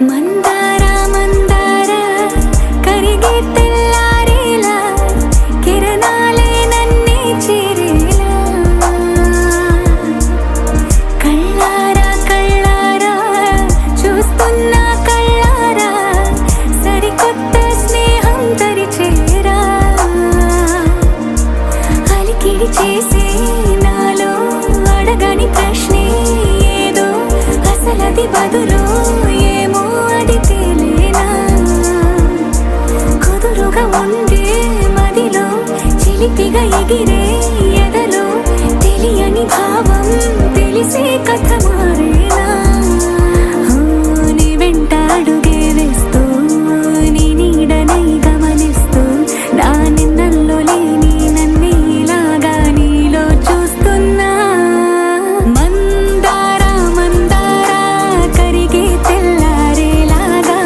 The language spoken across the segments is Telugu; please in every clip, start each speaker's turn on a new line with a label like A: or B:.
A: మందార మందార కరిగే తెల్లారేలా కిరణాలే నన్నే చేరేలా కళ్ళారా కళ్ళారా చూస్తున్నా కళ్ళారా సరికొత్త స్నేహం తరిచేరా అలికిడి చేసే నాలో అడగని ప్రశ్నే ఏదో అసలది బదులు ఏమో అది తేలేనా కుదురుగా ఉండే మదిలో చిలిపిగా ఎగిరే ఎదలో తెలియని భావం తెలిసే కథ మారేనా నీ వెంట అడుగే వేస్తూ నీ నీడనై గమనిస్తూ నా నిన్నల్లో లేని నన్నే ఇలాగా నీలో చూస్తున్నా మందార మందార కరిగే తెల్లారేలాగా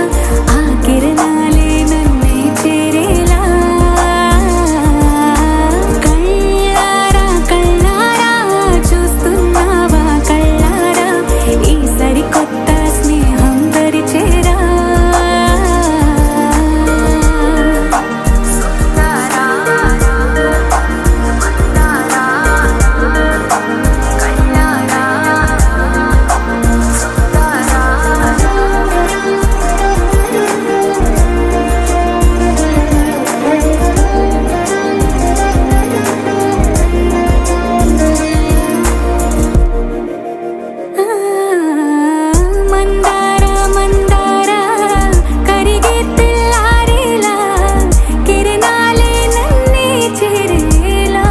A: ఆ కిరణాలే నన్నే చేరేలా కళ్ళారా కళ్ళారా చూస్తున్నావా కళ్ళారా ఈ సరికొత్త స్నేహం పరిచేరా మందార మందార కరిగే తెల్లారేలా కిరణాలే నన్నే చేరేలా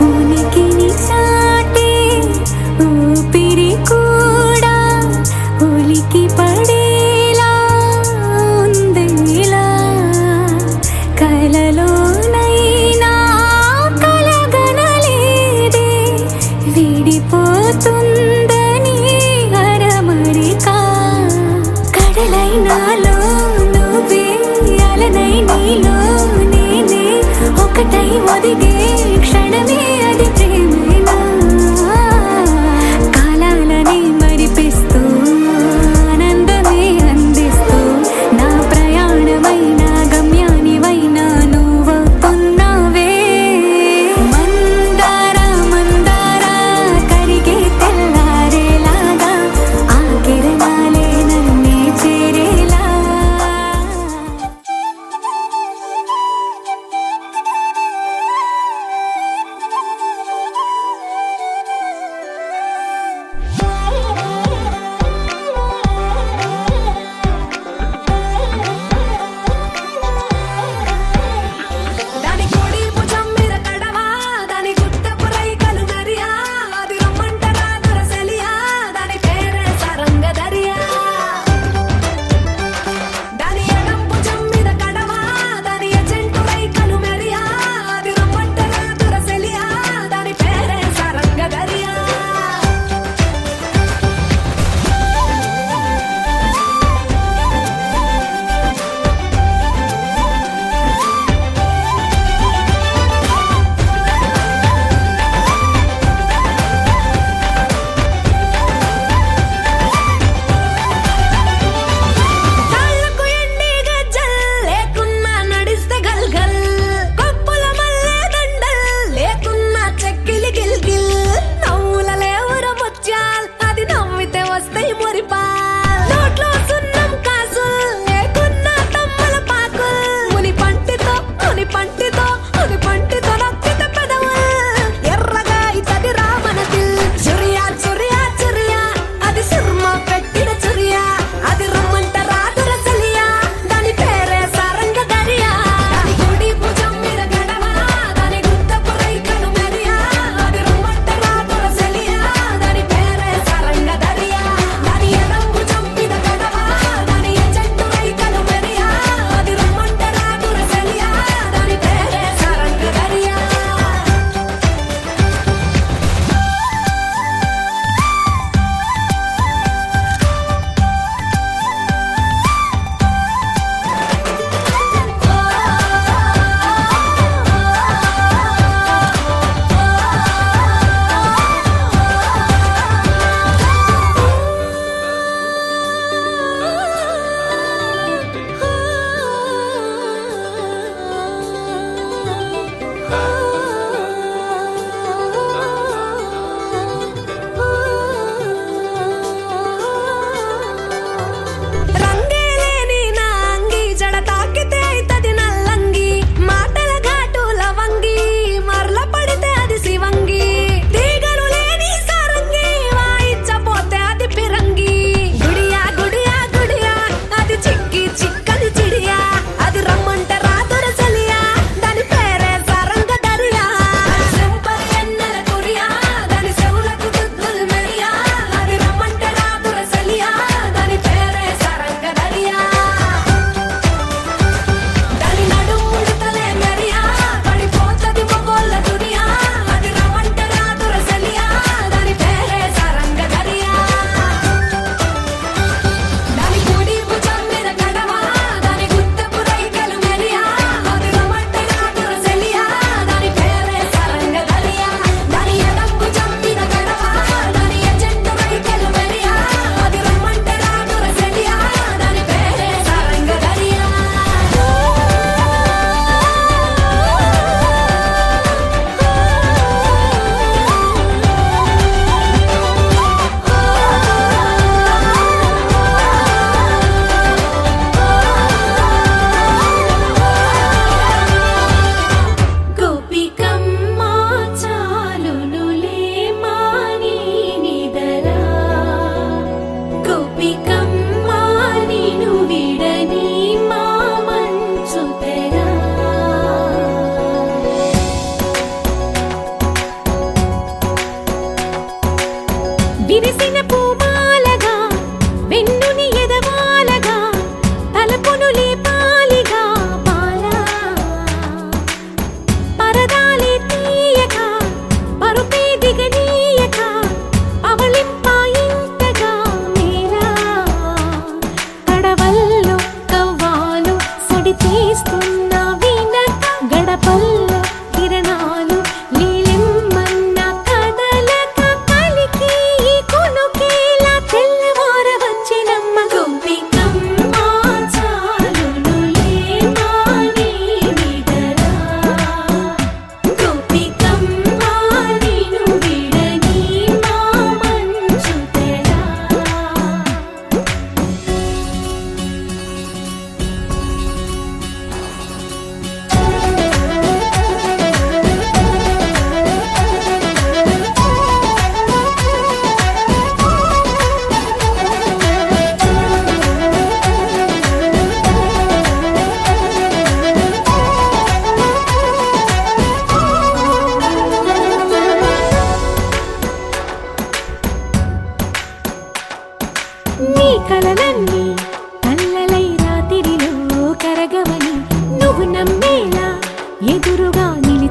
A: ఉనికిని చాటే ఊపిరి కూడా ఉలికి పడేలా ఉందేలా కలలోనైనా కలగనలేదే విడిపోతుందని అరమరిక కడలైనాలో నువ్వే అలనై నీలో నేనే ఒకటై ఒదిగే క్షణమే అది ప్రేమేనా కాలాలని మరిపిస్తూ ఆనందమే అందిస్తూ నా ప్రయాణమైన గమ్యానివైనా నువ్వవుతున్నావే మందార మందార కరిగే తెల్లారేలాగా ఆ కిరణాలే నన్నే చేరేలా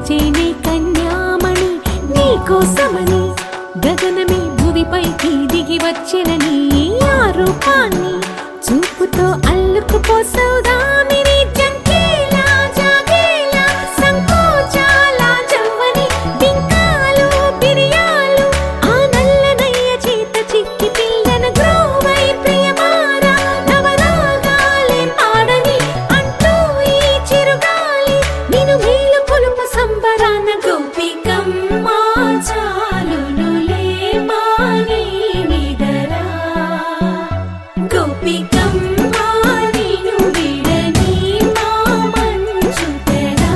A: కొలిచేనే కన్యామణి నీకోసమని గగనమే భువిపైకి దిగి వచ్చిన నీ ఆ రూపాన్ని చూపుతో అల్లుకుపోసౌదామిని జంకేలా జాగేలా సంకోచాల జవ్వని బింకాలు బిరియాలు ఆ నల్లనయ్య చేత చిక్కి పిల్లన గ్రోవై ప్రియమారా నవరాగాలే పాడని అంటూ ఈ చిరుగాలి నిన్ను మేలు కొలుపు సంబరాన గోపికమ్మ చాలునులే మాని నిదరా గోపికమ్మ నిన్ను విడని మా మంచు తెరా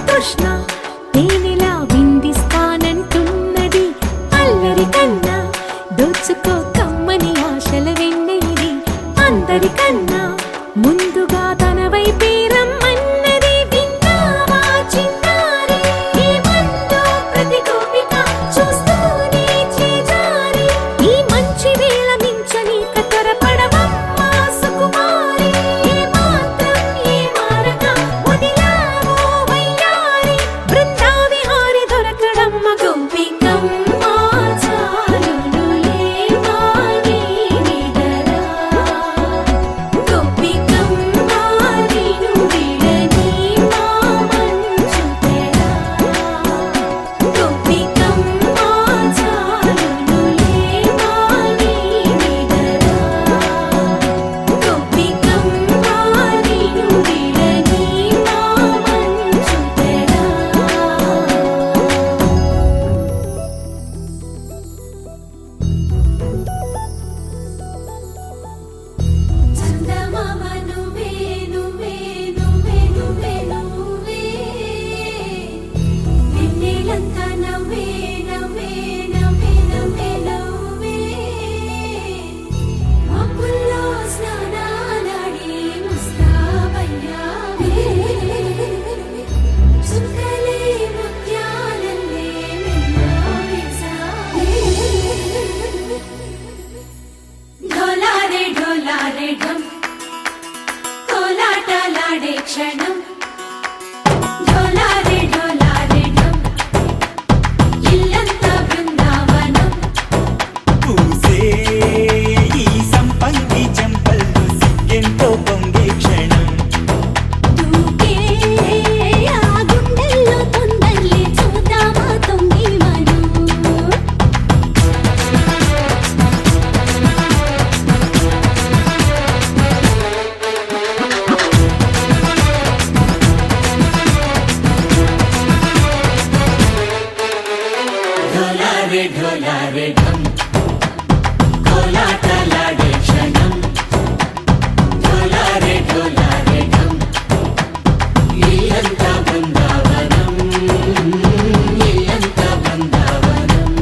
A: తృష్ణ తేనెలా విందిస్తానంటున్నది అల్లరి కన్నా దోచుకో కమ్మని ఆశల వెన్నెయిది అందరికన్నా ముందుగా తన వైపే రమ్మన్నది విన్నావా చిన్నారి ఈ మందు ప్రతి గోపిక చూస్తూనే చేజారి ఈ మంచి వేళ మించని త్వరపడవమ్మ సుకుమారి ఏ మాత్రం ఏ మారక వదిలావో వయ్యారి బృందావిహారి దొరకడమ్మ గోపికమ్మ చాలునులే మాని నిదరా గోపికమ్మ నిన్ను విడని మా మంచు తెరా గోపికమ్మ చాలునులే మాని నిదరా గోపికమ్మ నిన్ను విడని మా మంచు తెరా చందమామ నువ్వే నువ్వే నువ్వే నువ్వే నువ్వే వెన్నెలంతా నవ్వే నవ్వే నవ్వే నవ్వే నవ్వే మబ్బుల్లో స్నానాలాడి ముస్తాబయ్యావే చుక్కలే ముత్యాలల్లే మెల్లావేశావే ఢోలారే ఢోలారే ఢం కోలాటలాడే క్షణం ఢోలారే ఢోలారే ఢం ఇల్లంతా బృందావనం
B: పూసే ఈ సంపంగి చెంపల్లో సిగ్గెంతో పొంగే క్షణం
A: దూకే ఆ గుండెల్లో తొందరలే చూద్దామా తొంగి మనం
B: ఢోలారే ఢోలారే ఢం కోలాటలాడే క్షణం ఢోలారే ఢోలారే ఢం ఇల్లంతా బృందావనం ఇల్లంతా బృందావనం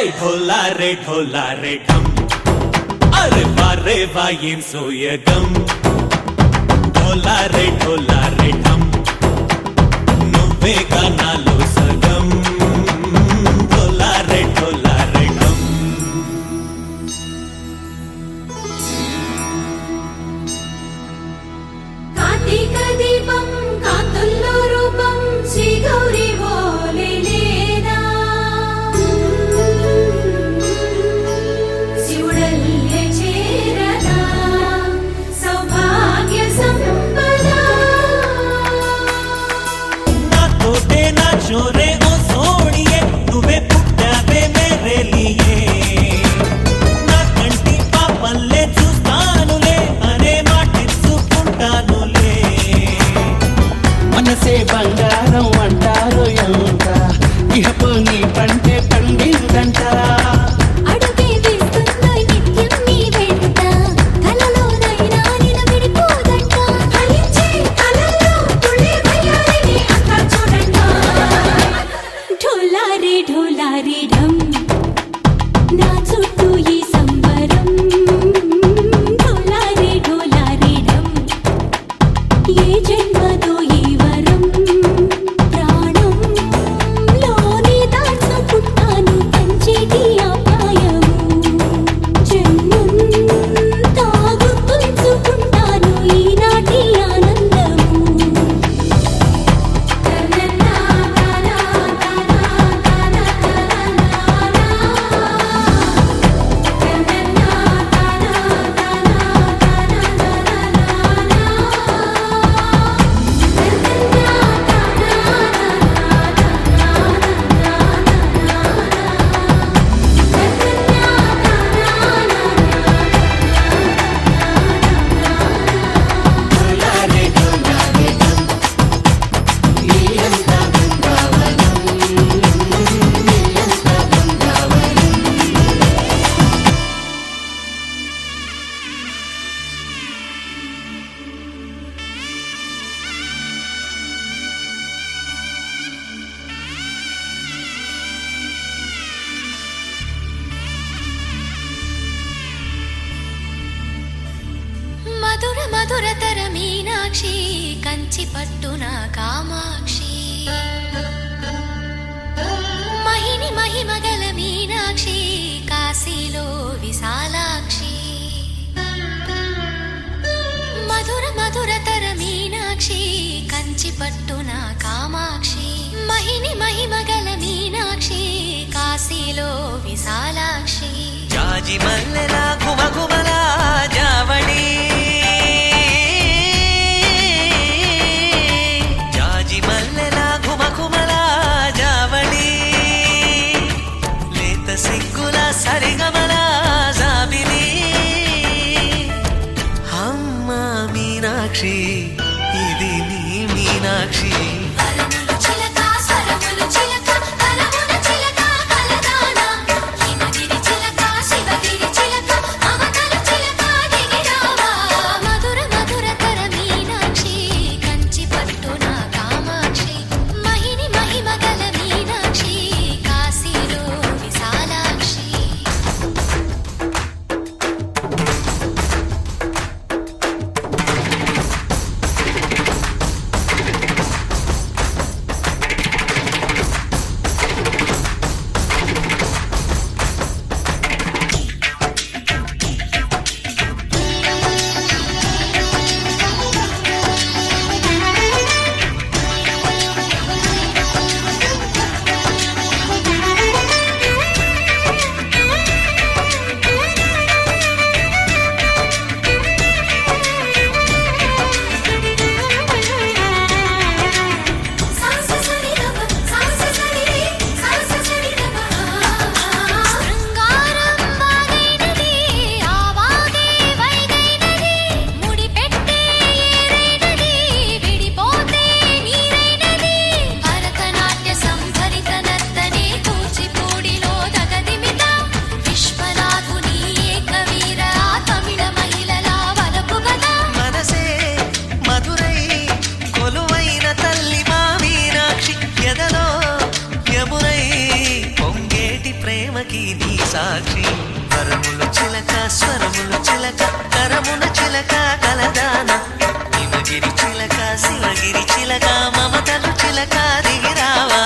C: ढोला रे ढम अरे वारे वायें सोयगम ढोला रे ढम నువ్వే గానాలో సగం ढोला रे ढम
A: కార్తీక దీపం కాంతుల్లో రూపం శ్రీ గౌరీ ఓలేలేదా శివుడల్లే చేరదా సౌభాగ్య సంపద
C: నా తోటే నా చోరే ఓ సోణియే నువ్వే పుట్టావే మేరే లియే నా కంటి పాపల్లే చూస్తానులే అనే మాటిచ్చుకుంటానులే
B: మనసే బంగారం అంటారు ఎంత ఇహపు నీ పంటే పండిందంట
A: అడుగే వేస్తుందో నిత్యం నీ వెంట కలలోనైనా నిన్ను విడిపోదంట ఫలించే కలల్లో తుళ్ళే వయ్యారిని అంతా చూడంట ढोला रे ढम నా చుట్టూ ఈ సంబరం ढोला रे ढम ఏ జన్మదో ఈ వరం ప్రాణం లోని దాచుకుంటాను పంచేటి అపాయము జన్మం తాగుతుంచుకుంటాను ఈనాటి ఆనందము మధుర మధురతర మీనాక్షి కంచి పట్టున కామాక్షి మహిని మహిమగల మీనాక్షి కాశీలో విశాలాక్షి మధుర మధురతర మీనాక్షి కంచి పట్టున కామాక్షి మహిని మహిమగల మీనాక్షి కాశీలో విశాలాక్షి
C: జాజి మల్లెలా గుమగుమలా జావళి జాజి మల్లెలా గుమగుమలా జావళి లేత సిగ్గుల సరిగమల జాబిలి అమ్మ మీనాక్షి ఇది నీ మీనాక్షి
A: వరములు చిలక స్వరములు చిలక కలమున చిలక కలదాన హిమగిరి చిలక శివగిరి చిలక అవతల చిలక
C: ప్రేమకి నీ సాక్షి వరములు చిలక స్వరములు చిలక కరమున చిలక కలదాన హిమగిరి చిలక శివగిరి చిలక మమతలు చిలక దిగిరావా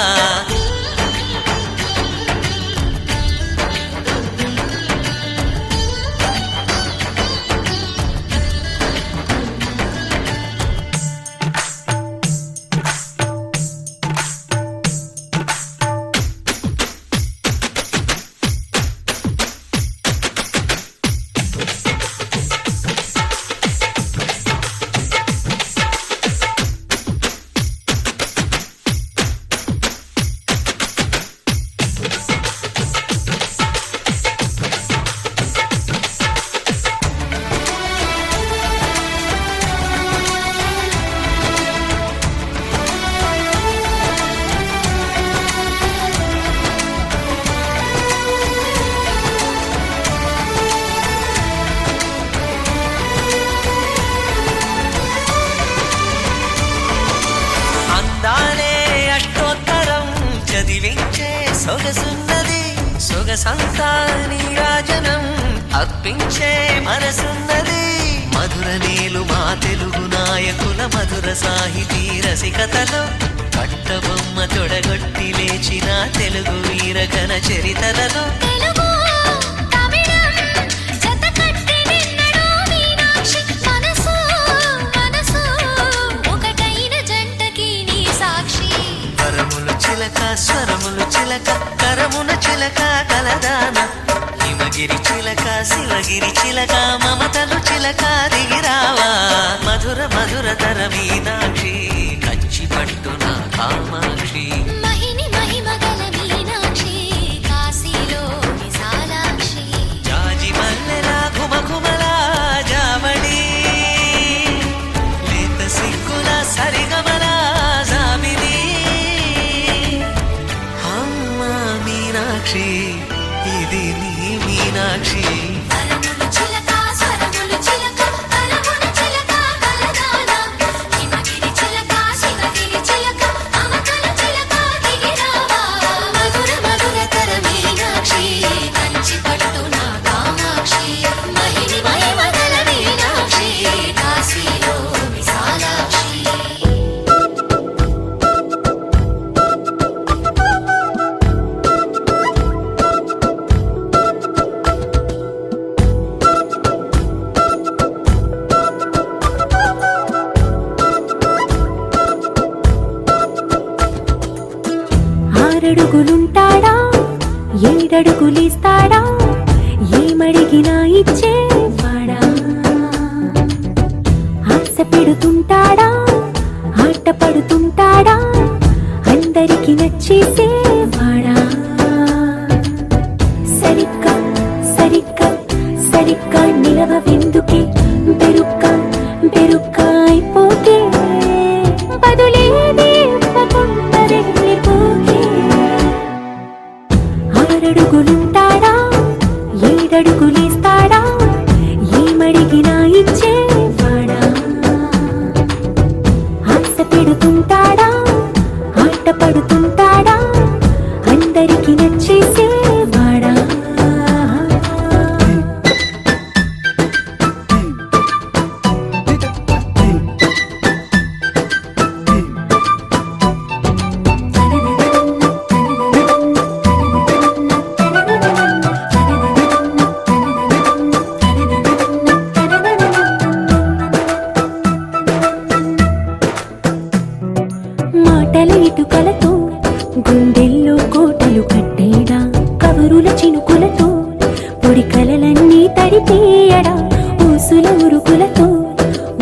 C: చదివించే సొగసున్నది సొగసంతా నీరాజనం అర్పించే మనసున్నది మధుర నేలు మా తెలుగు నాయకుల మధుర సాహితీ రసికతలో కట్టబొమ్మ తొడగొట్టి లేచిన తెలుగు వీరగణ చరితలలో చిలక స్వరములు చిలక కరమున చిలక కలదాన హిమగిరి చిలక శివగిరి చిలక మమతలు చిలక దిగిరావా మధుర మధుర తర మీనాక్షి కంచి పట్టున కామాక్షి
A: మహిని మహిమగల మీనాక్షి కాశీలో విశాలాక్షి
C: జాజి మల్లెలా ఘుమఘుమలా జావళి లేత సిగ్గుల సరిగమలా జాబిలి మీనాక్షి ఇది నీ మీనాక్షి
A: వరములు చిలక స్వరములు చిలక కరమున చిలక కలదాన హిమగిరి చిలక శివగిరి చిలక మమతలు చిలక దిగిరావా మధుర మధుర తర మీనాక్షి కంచి పట్టున కామాక్షి మహిని మహిమగల మీనాక్షి కాశీలో విశాలాక్షి
D: ఆరడుగులుంటాడా ఏడడుగులిస్తాడా ఏమడిగినా ఇచ్చేవాడా ఆశ పెడుతుంటాడా ఆట పడుతుంటాడా అందరికి నచ్చేసేవాడా సరిగ్గా సరిగ్గా సరిగ్గా నిలవెందుకే బెరుక్క బెరుక్క అయిపోతే బదులేది ఇవ్వకుండా వెళ్ళిపోతే ఆరడుగులుంటాడా ఏడడుగులిస్తాడా ఏమడిగినా ఇచ్చేవాడా ఆశ పెడుతుంటాడా ఆట పడుతుంటాడా అందరికి నచ్చేసేవాడా మాటల ఇటుకలతో గుండెల్లో కోటలు కట్టేడా కవరుల చినుకులతో పొడి కలలన్నీ తడిపేయడా ఊసుల ఉరుకులతో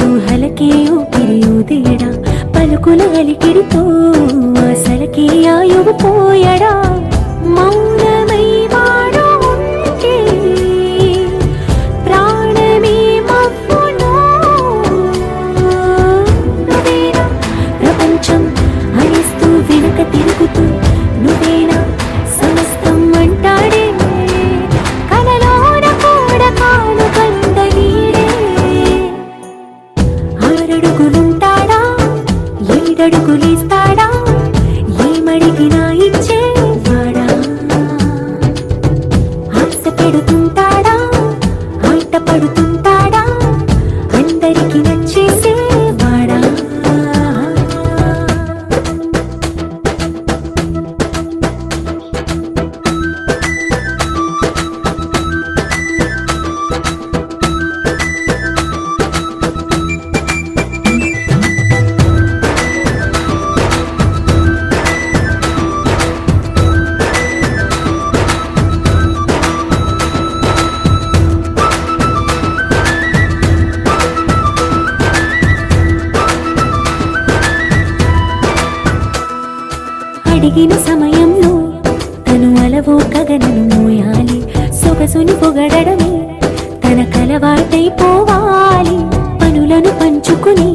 D: ఊహలకే ఊపిరి ఊదేయడా పలుకుల అలికిడితో ఆశలకే ఆయువు పోయడా మౌనమై వాడు ఉంటే ప్రాణమే మవ్వునో నువ్వేనా ప్రపంచం అరిస్తూ వెనుక తిరుగుతూ నువ్వేనా సమస్తం అంటాడే కలలోన కూడా కాను కందలీడే ఆరడుగులుంటాడా ఏడడుగులిస్తాడా ఏమడిగినా ఇచ్చేవాడా అడిగిన సమయంలో తను అలవో గగనను మోయాలి. సొగసుని పొగడమే తన కలవాటైపోవాలి. పనులను పంచుకుని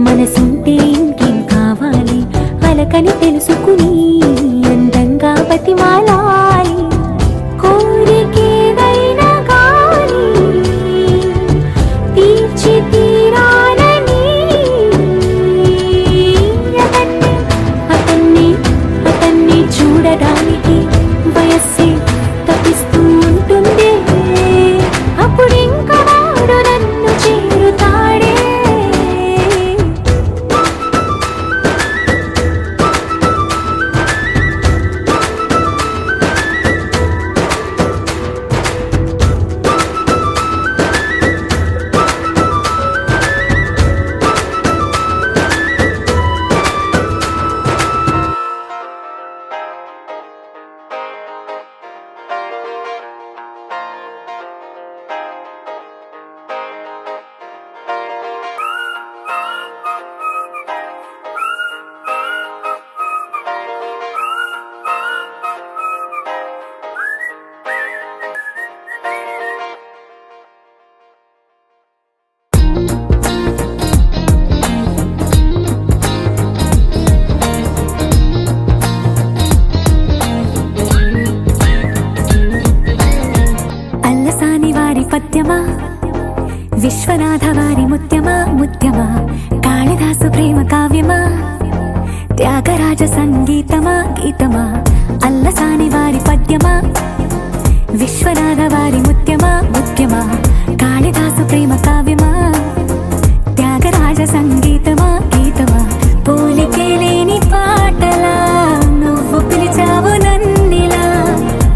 D: మనసుంటే ఇంకేం కావాలి. అలకని తెలుసుకుని అందంగా బతిమాలాలి. కోరికేదైనా గాని తీర్చి తీరాలని అతన్ని చూడడానికి వయస్సే తప్పిస్తూ ఉంటుంది. అప్పుడింకా వాడు నన్ను చేరుతాడే. అల్లసాని వారి పద్యమా, విశ్వనాథ వారి ముత్యమా ముత్యమా, కాళిదాసు ప్రేమ కావ్యమా, త్యాగరాజ సంగీతమా గీతమా. అల్లసాని వారి పద్యమా, విశ్వనాథ వారి ముత్యమా ముత్యమా, కాళిదాసు ప్రేమ కావ్యమా, త్యాగరాజ సంగీతమా గీతమా. పోలికే లేని పాటలా నువ్వు పిలిచావు నన్నిలా.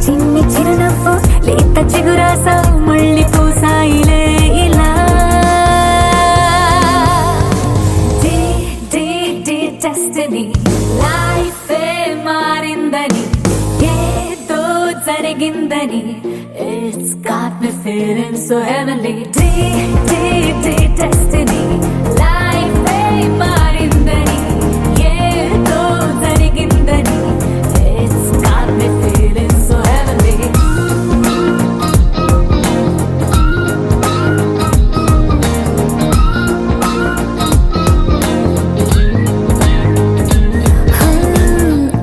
D: చిన్ని చిరునవ్వు లేత చిగురాసావు మళ్ళీ పూసాయిలే ఇలా. డెస్టినీ లైఫే మారిందని ఏదో జరిగిందని It's got me feeling so heavenly. Destiny లైఫే మారిందని ఏదో జరిగిందని It's got me feeling so heavenly.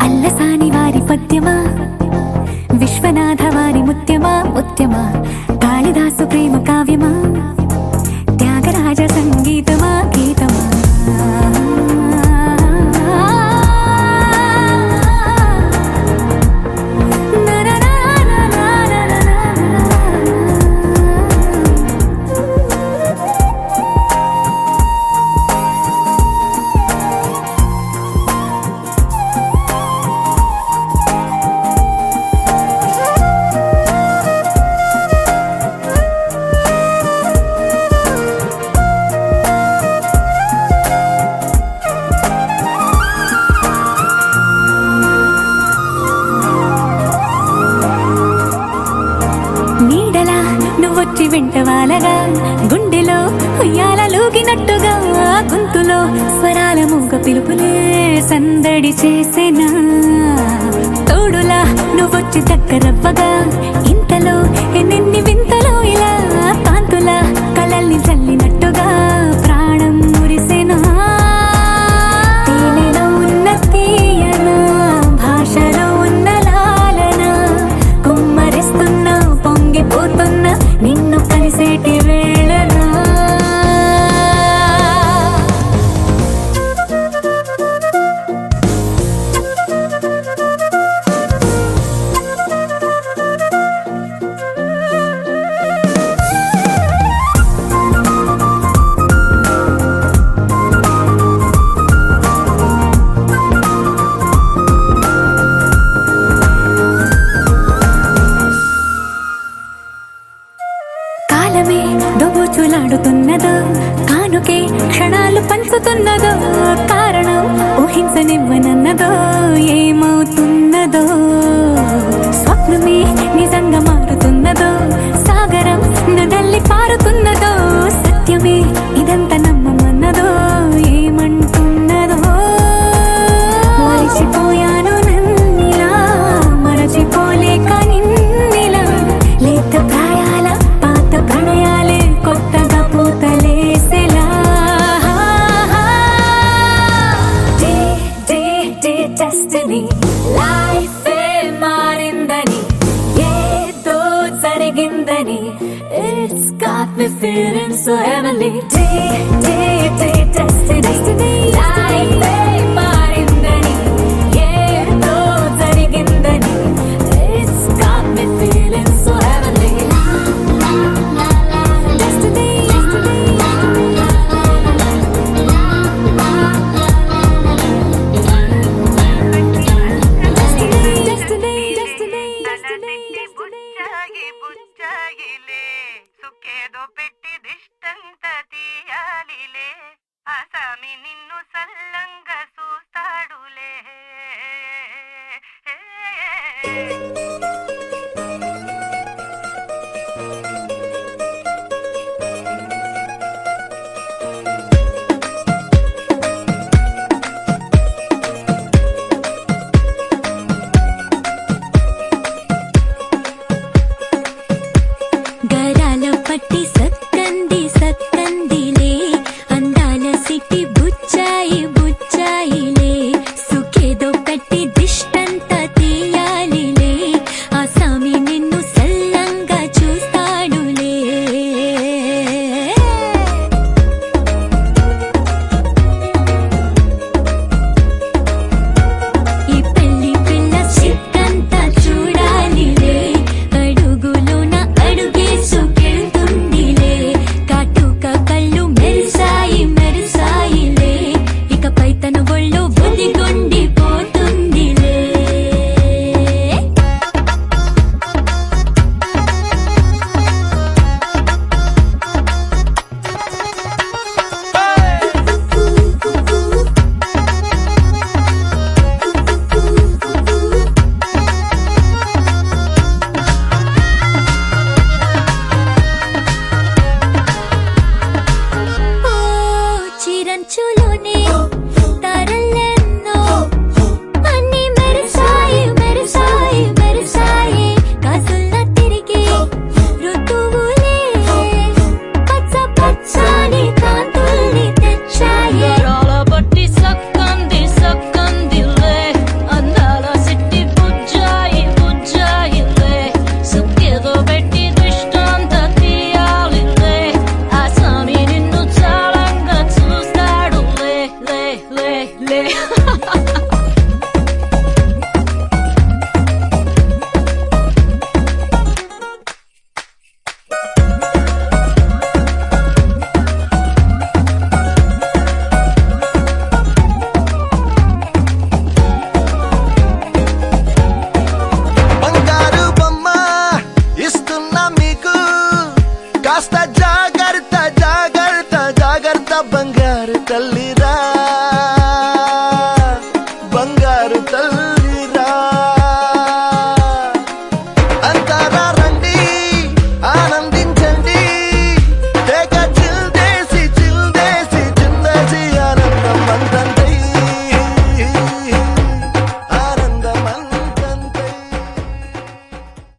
D: Allasani వారి పద్యమా, విశ్వనాథ వారి ముత్యమా ముత్యమా, కాళిదాసు ప్రేమ కావ్యమా, త్యాగరాజ సంగీతమా గీతమా. నీడలా నువ్వొచ్చి వెంటవాలగా, గుండెలో ఉయ్యాలూగినట్టుగా, గొంతులో స్వరాల మూగ పిలుపులే సందడి చేసేనా. తోడులా నువ్వొచ్చి దగ్గరవ్వగా, ఇంతలో ఎన్నెన్ని వింతలో ఇలా కాంతులా కలల్ని చల్లినట్టుగా ప్రాణం మురిసెనా. తేనెలో ఉన్న తీయన భాషలో ఉన్న లాలన కుమ్మరిస్తున్నా పొంగిపోతున్నా నిన్ను కలిసేటి వేళనా. కాలమే దోబూచులాడుతున్నదో, కానుకే క్షణాలు పంచుతున్నదో, కారణం ఊహించనివ్వనన్నదో, ఏమవుతున్నదో. స్వప్నమే నిజంగా మారుతున్నదో, సాగరం నడల్లి పారుతున్నదో, సత్యమే ఇదంతా నమ్మమన్నదో, ఏమంటున్నదో. మరిచిపోయాను నన్ను so heavenly. Day, day,